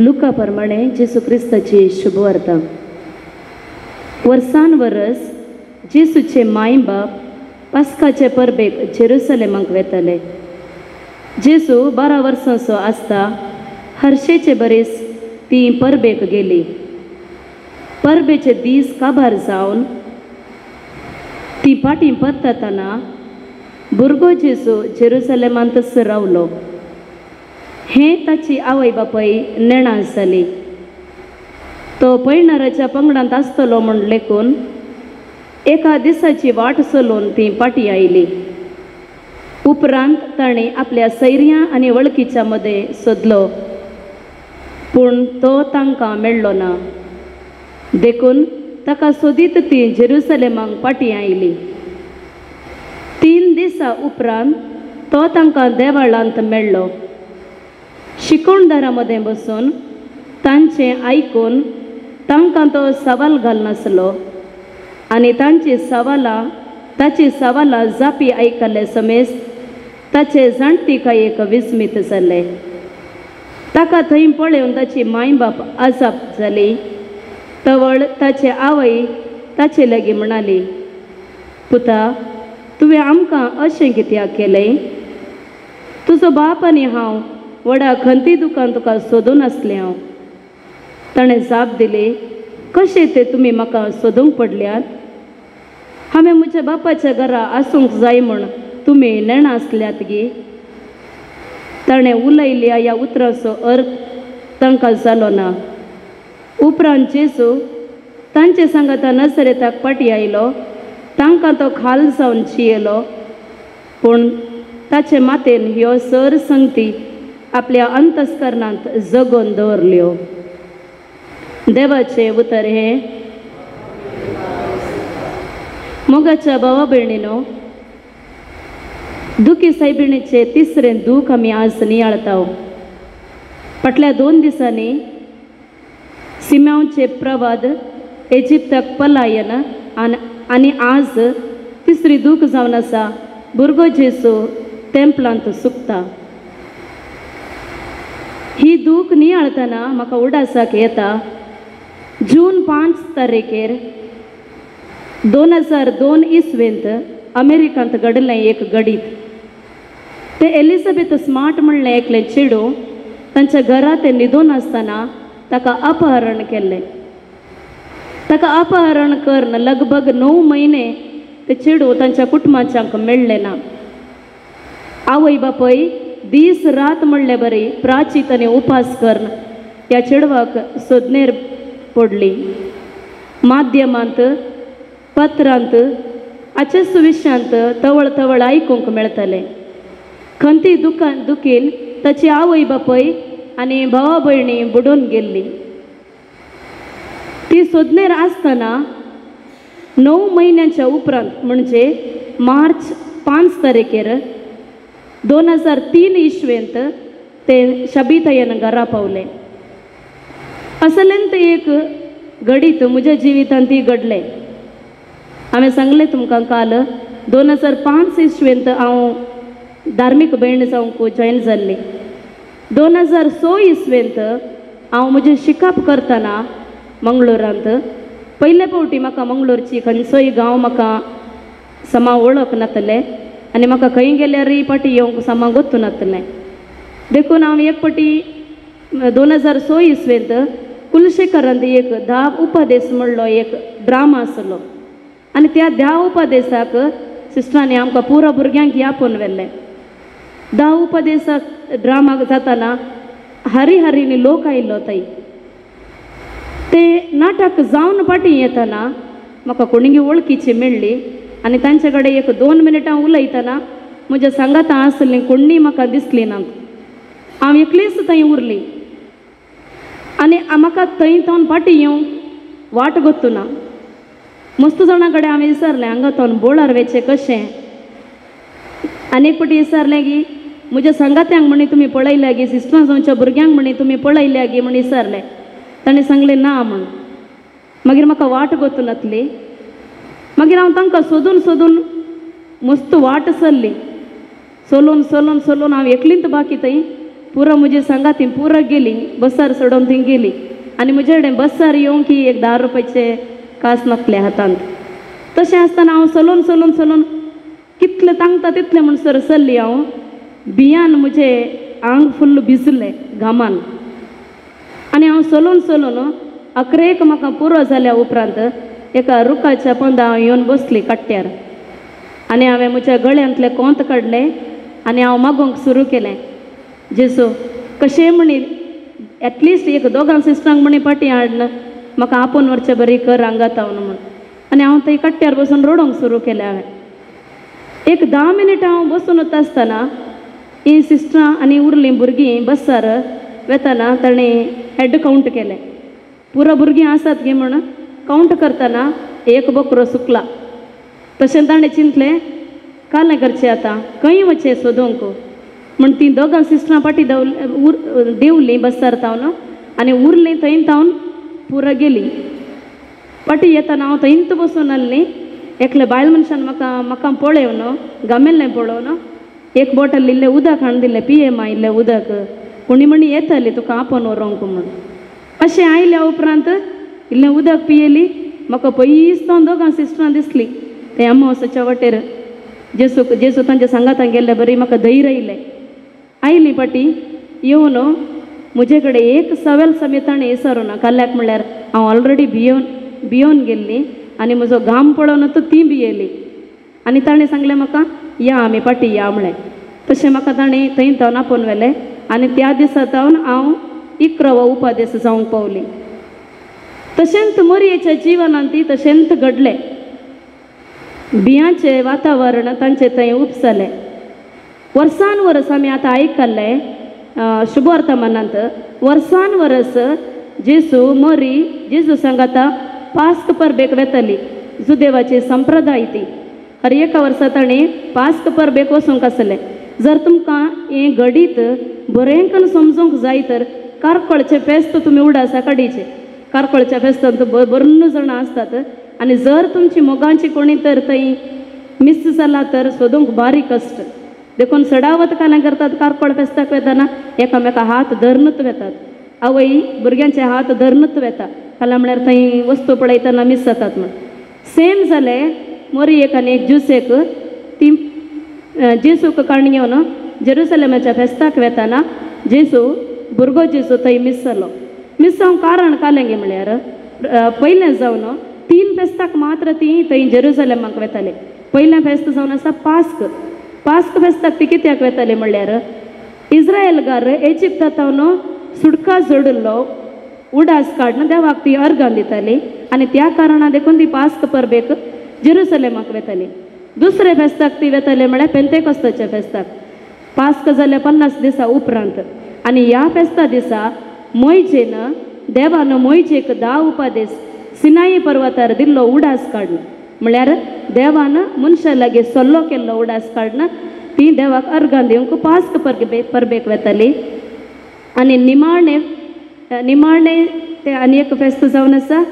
Luca प्रमाणे जेसू क्रिस्ताची शुभवार्ता. वर्सान वरस जेसूचे माय बाप पास्काचे परबेक जेरुसलेमाक वेताले. जेसू 12 वर्सांचो आसता हर्शेचे बरेस ती परबेक गेली. परबेचे दीस काबार जावन ती पाटी पत्ताना भुरगो जेसू जेरुसलेमांतच रावलो. हें ताची आवय बापाय नेणास जाली. तो पैणाराच्या पंगडांत आसतलो म्हूण लेकून एका दिसाची वाट चलोवन ती पाटी आयली. उपरांत ताणें आपल्या सैर्यां आनी वळखीच्या मदें सोदलो, पूण तो तांकां मेळ्ळो ना. देखून ताका सोदीत ती जेरुसलेमाक पाटी आयली. 3 दिसां उपरांत तो तांकां देवळांत मेळ्ळो. शिकोणदारा मदें बसून तांचें आयकून तांकां तो सवाल घालनासलो आनी ताची सवालां जापी आयकले समेज ताचे जाणटी कायेक विस्मीत जाले. ताका थंय पळोवन ताची माय बाप आजाप जाली. तवळ ताचे आवय ताचे लागीं म्हणाली, पुता, तुवें आमकां अशें कित्याक केलें? तुजो बाप आनी हांव व्हडा खंती दुकान तुका सोदून आसलें हांव. ताणें जाप दिली, कशें तें तुमी म्हाका सोदूंक पडल्यात? हांवें म्हज्या बापाच्या घरा आसूंक जाय म्हूण तुमी नेणा आसल्यात गी. ताणें उलयल्या ह्या उतराचो अर्थ तांकां जालो ना. उपरांत जेसू तांचे सांगाता नजरेताक पाटी आयलो. तांकां तो खाल जावन जियेलो, पूण ताचे माथेन ह्यो सर संगती आपल्या अंतस्करणांत जगोवन दवरल्यो. देवाचे उतर हे. मोगाच्या भावा भयणीनो, दुखी सायबिणीचे 3रे दूख आमी आज नियाळता. फाटल्या 2 दिसांनी सिमेओनचे प्रवाद, इजिप्ताक पलायन आनी आज 3री दूख जावन आसा. भुरगो जेसू तेंपलांत सुकता. ही दूख नियाळतना म्हाका उडासाक येता. जून 5 तारखेर 2002 इसवेंत अमेरिकांत घडलें एक गडीत. ते एलिझाबेथ स्मार्ट म्हणलें एकलें चेडूं तांच्या घरा ते न्हिदून आसतना ताका अपहरण केल्लें. ताका अपहरण करून लगभग 9 म्हयने ते चेडूं तांच्या कुटुंबाच्यांक मेळ्ळें ना. आवय बापय दीस रात म्हणले बरी प्राचीत आनी उपास करून ह्या चेडवाक सोदनेर पडली. माध्यमांत, पत्रांत, हाचे सुविश्यांत तवळ तवळ आयकूंक मेळटलें. खंती दुखीन ताची आवय बापय आनी भावा भयणी बुडून गेल्ली. ती सोदनेर आसतना 9 म्हयन्यांच्या उपरांत म्हणजे मार्च 5 तारखेर 2003 इसवेंत ते शाबितायेन घरा पावले. असलेंत एक घडीत म्हज्या जिवितांत ती घडलें. हांवें सांगलें तुमकां काल 2005 इसवेंत हांव धार्मीक भयण जावंक जॉयन जाल्ली. 2006 इसवेंत हांव म्हजें शिकप करतना मंगळुरांत पयले फावटी म्हाका मंगळूरची खंयचोय गांव म्हाका समा वळख नातलें आनी म्हाका खंय गेल्यारय पाटी येवंक समा गोत्तू नातलें. देखून हांव एक पाटी 2006 इसवेंत कुलशेखरांत एक 10 उपदेश म्हणलो एक ड्रामा आसलो आनी त्या 10 उपदेशाक सिस्टरांनी आमकां पुरो भुरग्यांक यापून व्हेल्लें. 10 उपदेशाक ड्रामाक जाताना हरिहरीनी लोक आयिल्लो थंय. ते नाटक जावन पाटी येताना म्हाका कोणीय वळखीची मेळ्ळी आनी तांचे कडेन एक 2 मिनटां उलयतना म्हज्या सांगाता आसलीं कोणीय म्हाका दिसलीं ना. हांव एकलीच थंय उरली आनी म्हाका थंय थावन पाटी येवंक वाट गोत्तू ना. मस्त जाणां कडेन हांवें विचारलें हांगा थावन बोळार वेचें कशें. आनीक पाटी विचारलें की म्हज्या सांगात्यांक म्हणी तुमी पळयल्या गी, सिस्टरां जावच्या भुरग्यांक म्हणी तुमी पळयल्या गी म्हण विचारलें. ताणें सांगलें ना म्हण. मागीर म्हाका वाट गोत्तू नातली. मागीर हांव तांकां सोदून सोदून मस्त वाट चल्ली. चलोवन हांव एकलींत बाकी थंय पुरो म्हजी सांगाती पुरो गेली बसार सोडून थंय गेली आनी म्हजे कडेन बसार येवंक की एक 10 रुपयाचे कास नासले हातांत. तशें आसतना हांव चलोवन चलोवन चलोवन कितलें तांगता तितलें म्हणसर चल्ली हांव. बियान म्हजे आंग फुल्ल भिजलें घामान आनी हांव चलोवन चलोवन अकरेक म्हाका पुरो जाल्या उपरांत एका रुखाच्या पोंदा हांव येवन बसली कट्ट्यार आनी हांवें म्हज्या गळ्यांतले कोंत काडले आनी हांव मागोवंक सुरू केलें, जेसू कशें म्हणी एटलिस्ट एक 2 सिस्टरांक म्हणी पाटी हाडन म्हाका आपोवन व्हरचें बरी कर आंगात हांव म्हण. आनी हांव थंय कट्ट्यार बसून रडोंक सुरू केलें. हांवें एक 10 मिनटां हांव बसून वता आसतना ही सिस्टरां आनी उरलीं भुरगीं बसार वेताना ताणें हेड कावंट केलें. पुरो भुरगीं आसात गे म्हण कावंट करतना एक बकरो सुकला. तशें ताणें चिंतलें कालें करचें आतां खंय वचचें सोदूंक म्हण ती 2 सिस्टरां पाटी देंवलीं बसार तावन आनी उरलीं थंय तावन पुरो गेली. पाटी येताना हांव थंयच बसून आसलीं. एकले बायल मनशान म्हाका पळयवन गामेल्लें पळोवन एक बॉटल इल्लें उदक हाडून दिलें, पिये मा इल्लें उदक, कोणी म्हणी येताली तुका आपोवन व्हरोंक म्हण. अशें आयल्या उपरांत इल्लें उदक पियेली. म्हाका पयस तो 2 सिस्टरां दिसली ते अमावस्याच्या वाटेर. जेसू तांच्या सांगातान गेल्ले बरी म्हाका धैर्य येयलें. आयली पाटी येवन म्हजे कडेन एक सवाल समेत ताणें विचारूं काल्याक म्हणल्यार हांव ऑलरेडी भियोन गेल्ली आनी म्हजो घाम पळोवन ती भियेली आनी ताणें सांगलें म्हाका या आमी पाटी या म्हळें. तशें म्हाका ताणें थंय तावन आपोवन व्हेलें आनी त्या दिसा तावन हांव 11वा उपादेश जावंक पावली. तशेंच मोरयेच्या जिवनांत ती तशेंच घडलें. बियांचें वातावरण तांचें थंय उपसलें. वर्सान वर्स आमी आतां आयकल्लें शुभवर्तमानांत वर्सान वर्स जेसू मोरी जेजू सांगाता पास्क परबेक वेताली. जुदेवाची संप्रदाय ती हर एका वर्सा ताणें पास्क परबेक वचूंक आसलें. जर तुमकां हें घडीत बरें समजूंक जाय तर कारकोळचें फेस्त तुमी उडासा काडीचें. कारकोळच्या फेस्तांत बरन्न जाणां आसतात आनी जर तुमची मोगांची कोणी तर थंय मिस जाला तर सोदूंक बारीक कश्ट. देखून सडावत कालां करतात कारकोळ फेस्ताक वेताना एकामेका हात धरनूच वेतात. आवय भुरग्यांचे हात धरनूच वेता कालां म्हळ्यार थंय वस्तू पळयतना मिस जातात म्हण. सेम जालें मोरयेक आनी ज्युसेक. ती जेसूक काणून येवन जेरुसलेमाच्या फेस्ताक वेताना भुरगो जेसू थंय मिस जालो. मिस जावंक कारण कालें गे म्हळ्यार पयलें जावन 3 फेस्ताक मात्र ती थंय जेरुसलेमाक वेताले. पयलें फेस्त जावन आसा पास्क फेस्ताक ती कित्याक वेताली म्हळ्यार इस्रायेलकार इजिप्तांत सुडका जोडिल्लो उडास काडून देवाक ती अर्गां दिताली आनी त्या कारणान देखून ती पास्क परबेक जेरुसलेमाक वेताली. दुसरे फेस्ताक ती वेताली म्हळ्यार पेंतेकोस्ताच्या फेस्ताक पास्क जाल्या 50 दिसा उपरांत. आनी ह्या फेस्ता दिसा मोयजेन देवान मोयजेक 10 उपादेश सिनाई पर्वतार दिल्लो उडास काडून म्हळ्यार देवान मनशा लागीं सल्लो केल्लो उडास काडून ती देवाक अर्गां दिवंक पास्क परबेक वेताली. आनी निमाणे ते आनी एक फेस्त जावन आसा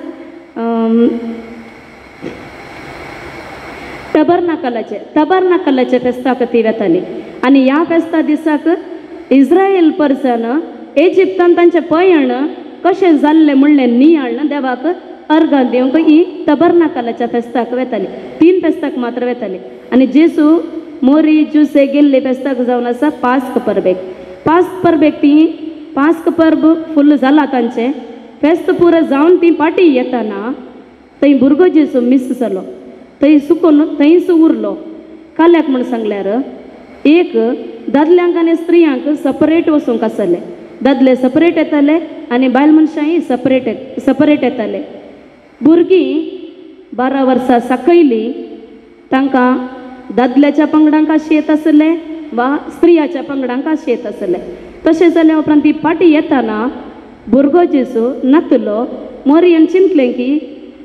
टबरनाकलाचे फेस्ताक ती वेताली. आनी ह्या फेस्ता दिसाक इस्रायल पर्सन इजिप्तान तांचें पयण कशें जाल्लें म्हणलें नियाळ देवाक अर्गां दिवंक ही टबरनाकलाच्या फेस्ताक वेताली. 3 फेस्ताक मात्र वेताली. आनी जेसू मोरी ज्युसे गेल्ले फेस्ताक जावन आसा पास्क परबेक ती पास्क परब फुल्ल जाला तांचें फेस्त पुरो जावन ती पाटी येताना थंय भुरगो जेसू मिस जालो. थंय सुकून थंयच उरलो. काल्याक म्हण सांगल्यार एक दादल्यांक आनी स्त्रियांक सपरेट वचूंक आसलें. दादले सपरेट येताले आनी बायल मनशांय सपरेट येताले. भुरगीं 12 वर्सां सकयली तांकां दादल्याच्या पंगडांक आशी येत आसलें वा स्त्रियाच्या पंगडांक आशी येत आसलें. तशें जाल्या उपरांत ती पाटी येताना भुरगो जेसू नातलो. मोरयेन चिंतलें की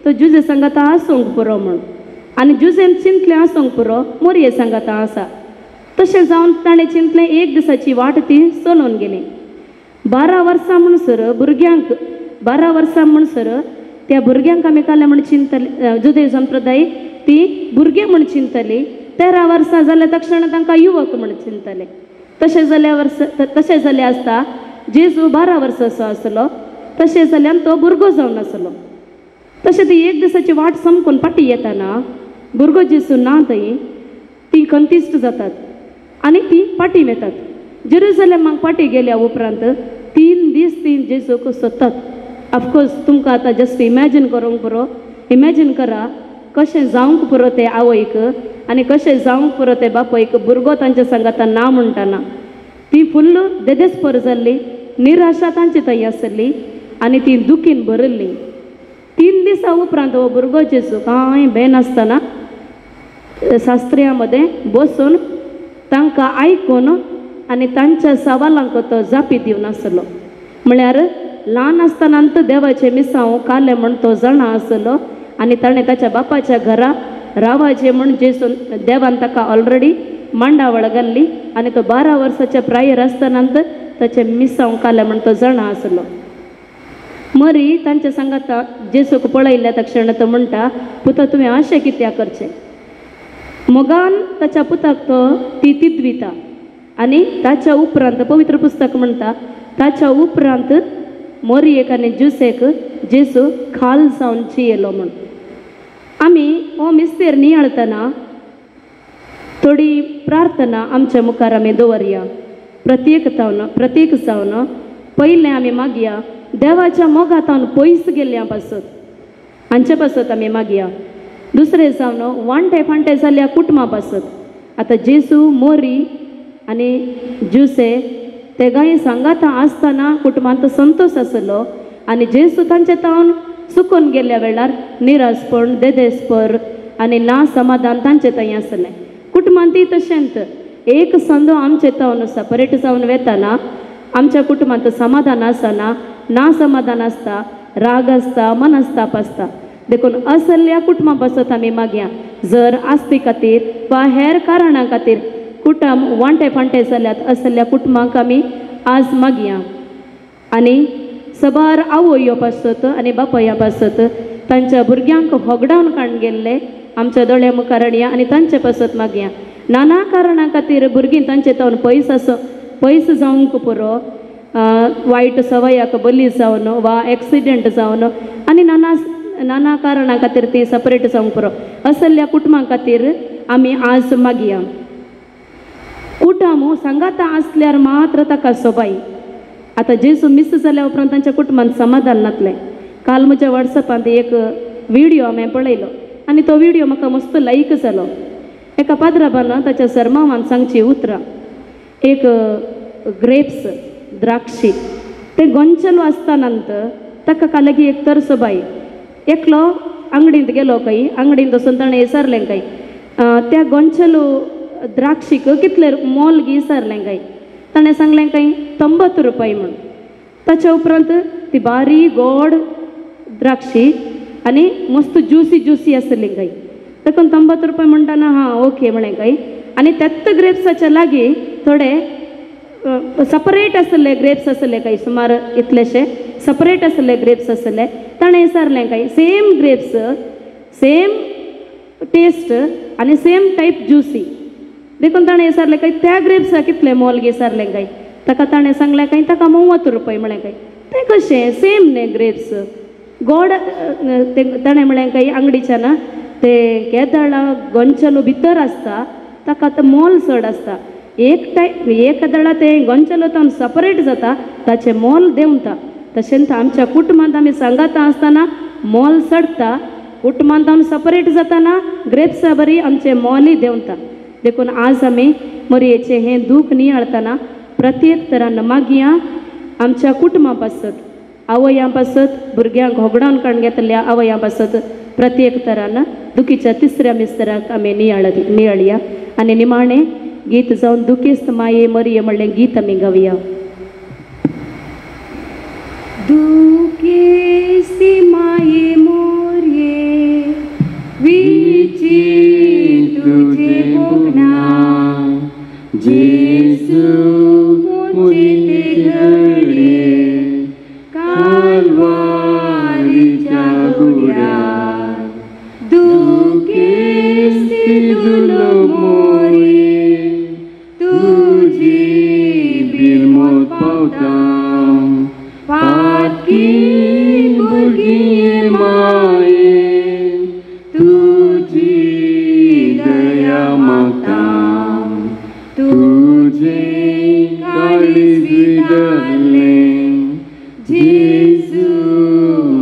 तो जुजे सांगाता आसूंक पुरो म्हूण आनी जुजेन चिंतलें आसूंक पुरो मोरये सांगाता आसा. तशें जावन ताणें चिंतलें. एक दिसाची वाट ती चलोवन गेली. 12 वर्सां म्हणसर भुरग्यांक 12 वर्सां म्हणसर त्या भुरग्यांक आमी काले म्हण चिंतली. जुदे संप्रदाय ती भुरगीं म्हण चिंतली. 13 वर्सां जाल्या तक्षण तांकां युवक म्हण चिंतले. तशें जालें आसता जेजू 12 वर्साचो आसलो, तशें जाल्यार तो भुरगो जावन आसलो. तशें ती एक दिसाची वाट समकून फाटी येताना भुरगो जेजू ना थंय, ती कंतिश्ट जातात आनी ती फाटी येतात. जेरुसलेमाक फाटी गेल्या उपरांत 3 दीस ती जेजूक सोदतात. ऑफकोर्स तुमकां आतां जस्ट इमॅजीन करूंक पुरो, इमॅजीन करा कशें जावंक पुरो ते आवयक आनी कशें जावंक पुरो ते बापयक भुरगो तांच्या सांगाता ना म्हणटाना. ती फुल्ल देदेस्पर जाल्ली, निराशा तांची थंय आसली आनी ती दुखीन भरिल्ली. 3 दिसा उपरांत हो भुरगो जेजू कांय बेनासतना शास्त्र्यां मध्ये बसून तांकां आयकून आनी तांच्या सवालांक तो जापी दिवन आसलो. म्हळ्यार ल्हान आसतनांत देवाचें मिसांव काले म्हण तो जाणा आसलो आनी ताणें ताच्या बापाच्या घरा रावाचें म्हण जेजून देवान ताका ऑलरेडी मांडावळ घाल्ली आनी तो 12 वर्साच्या प्रायर आसतनांत ताचें मिसांव काले म्हण तो जाणा आसलो. मरी तांच्या सांगाता जेजूक पळयल्या तक्षण तो म्हणटा, पुता तुवें अशें कित्याक करचें. मोगान ताच्या पुताक तो ती तितविता आनी ताच्या उपरांत पवित्र पुस्तक म्हणटा ताच्या उपरांत मोरयेक आनी जुसेक जेजू खाल जावन जियेलो म्हण. आमी हो मिस्तेर नियाळतना थोडी प्रार्थना आमच्या मुखार आमी दवरया. प्रत्येक जावन पयलें आमी मागया देवाच्या मोगातावन पयस गेल्ल्या पासत, हांचे पासत आमी मागया. दुसरें जावन वांटे फांटे जाल्ल्या कुटुंबा पासत. आतां जेजू मोरी आनी जुसे ते गाय सांगाता आसतना कुटुंबांत संतोष आसलो आनी जेजू तांचे तावन चुकून गेल्ल्या वेळार निराशपण, देदेस्पर आनी ना समाधान तांचे थंय आसलें. कुटुंबांतय तशेंच एक संदो आमचे तावन सपरेट जावन वेताना आमच्या कुटुंबांत समाधान आसना, ना समाधान आसता, राग आसता, मनस्ताप आसता. देखून असल्या कुटुंबा पासत आमी मागया. जर आस्ती खातीर वा हेर कारणां खातीर कुटुंब वांटे फांटे जाल्यात असल्या कुटुंबाक आमी आज मागया. आनी सबार आवय पासत आनी बापया पासत तांच्या भुरग्यांक होगडावन काडून गेल्ले आमच्या दोळ्या मुखार हाडया आनी तांचे पासत मागया. नाना कारणां खातीर भुरगीं तांचे तावन पयस जावंक पुरो, वायट सवयाक बली जावन वा एक्सिडेंट जावन आनी नाना कारणां खातीर ती सपरेट जावंक पुरो, असल्या कुटुंबां खातीर आमी आज मागया. कुटुंब सांगाता आसल्यार मात्र ताका सोबाय. आतां जेजू मिस जाल्या उपरांत तांच्या कुटुंबांत समाधान नातलें. काल म्हज्या वॉट्सॅपांत एक व्हिडिओ हांवें पळयलो आनी तो व्हिडिओ म्हाका मस्त लायक जालो. एका पाद्राबान ताच्या सरमावान सांगची उतरां. एक ग्रेप्स द्राक्षी ते गोंचलो आसतनांत ताका कालगी एक तर सोबाय एकलो अंगडींत गेलो खंय, अंगडींत वचून ताणें विचारलें काय त्या गोंचलो द्राक्षीक कितले मोल गी विचारलें काय. ताणें सांगलें काय 90 रुपये म्हण. ताच्या उपरांत ती बारीक गोड द्राक्षी आनी मस्त ज्युसी आसली काय. देखून 90 रुपये म्हणटाना हां ओके म्हळें काय. आनी त्याच ग्रेप्साच्या लागीं थोडे सपरेट आसले ग्रेप्स आसले काय, सुमार इतलेशे सपरेट आसले ग्रेप्स आसले. ताणें विचारलें काय सेम ग्रेप्स, सेम टेस्ट आनी सेम टायप ज्युसी. देखून ताणें विचारलें काय त्या ग्रेप्सा कितले मोल गे विचारलें काय. ताका ताणें सांगलें काय ताका 90 रुपये म्हळें काय. तें कशें सेम न्ही ग्रेप्स गोड. ताणें म्हळें काय अंगडीच्यान ते केदळा गोंचलो भितर आसता ताका आतां मोल चड आसता. एक दळा ते गोंचलो तावन सपरेट जाता ताचें मोल देंवता. तशेंच आमच्या कुटुंबांत आमी सांगाता आसतना मोल चडटा, कुटुंबांत तावन सपरेट जाताना ग्रेप्सा बरी आमचें मोलय देंवता. देखून आज आमी मोरयेचें हें दूख नियाळतना प्रत्येक तरान मागया आमच्या कुटुंबा पासत, आवयां पासत, भुरग्यांक होगडावन काडून घेतल्या आवयां पासत प्रत्येक तरान दुखीच्या तिसऱ्या मिस्तराक आमी नियाळया. आनी निमाणें गीत जावन दुखेस्त माये मोरये म्हणलें गीत आमी गावया. दुखेस्ती माये मोरये विची तुझे बोगना जेसू मुझे ते घडे कालवारीच्या गुड्या दुखेस्ती तुलो मोरये तुझी पावतां पातकी भुरगीं मायेन तुजी दया मागतां तुजे काळीज विदारलें जेजू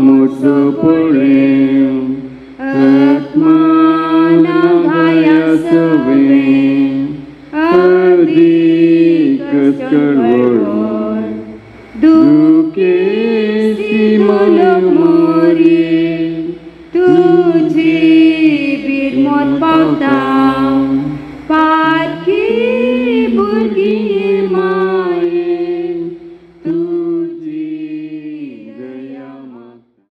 मोठो पळय आत्माना घाया सवें अधिकच कळवळ दुखे सिमोलक मोरी तुजी बीड मोत पावता